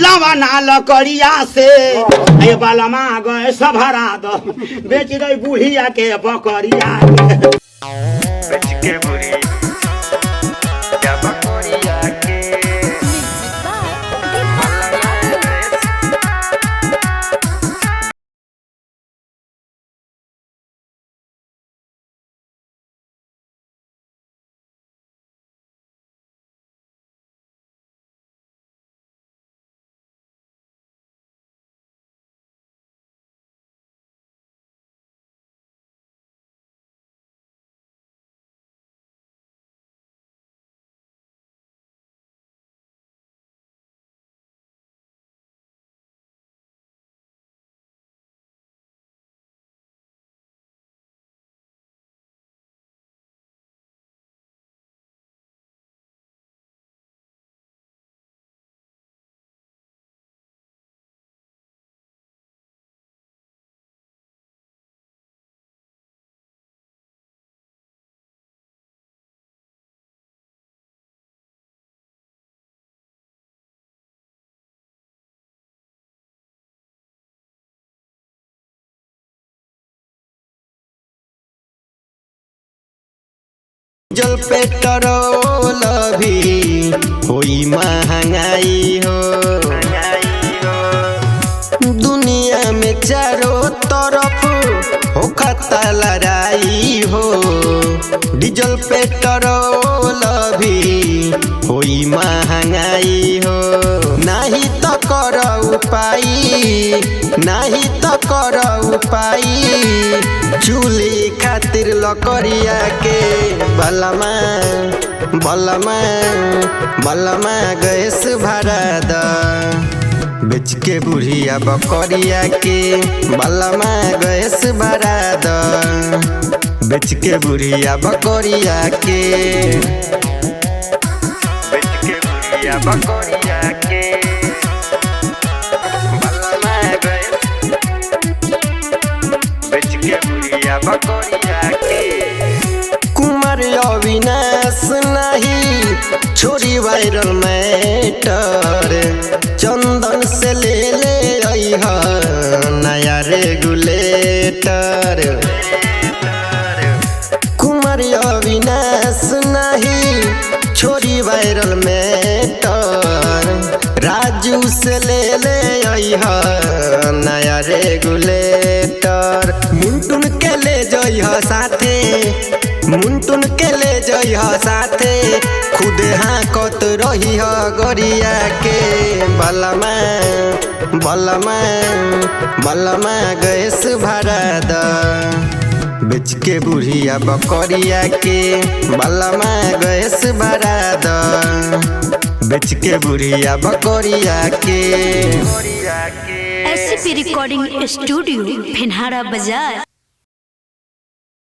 लवना लकड़िया से ये बालमा गए सभरा दो बेच दे बुढ़िया के बकरिया बेच के बुढ़िया क्या बकरिया के जल पेट्रोल भी होई महंगाई हो दुनिया में चारों तरफ हो खाता लड़ाई हो डीजल पेट्रोल भी होई महंगाई हो नहीं तो कर उपाय नहीं तो कर उपाय चूल्ही खातिर लकड़िया के बलमा बलमा बलमा गैस भरा द बेच के बुढ़िया बकरिया के बलमा गैस भरा द बेच के बुढ़िया बकरिया के बेच के बुढ़िया बकरिया के बलमा गए बेच के बुढ़िया बकरिया के कुमार अविनाश नहीं छोड़ी वायरल मैटर चंदन से ले अइह नया रेगुलेटर कुमार अविनाश नहीं छोड़ी वायरल मैटर राजू से ले अइह नया रेगुलेटर मुंटुन के ले जइह साथे मुंटुन के ले जइह साथे खुद हाकत रही गरिया के बलमा बलमा बलमा गैस भरा द बेच के बुढ़िया बकरिया के बलमा गैस भरा द बेच के बुढ़िया बकरिया के SCP रिकॉर्डिंग स्टूडियो फेनहारा बाजार।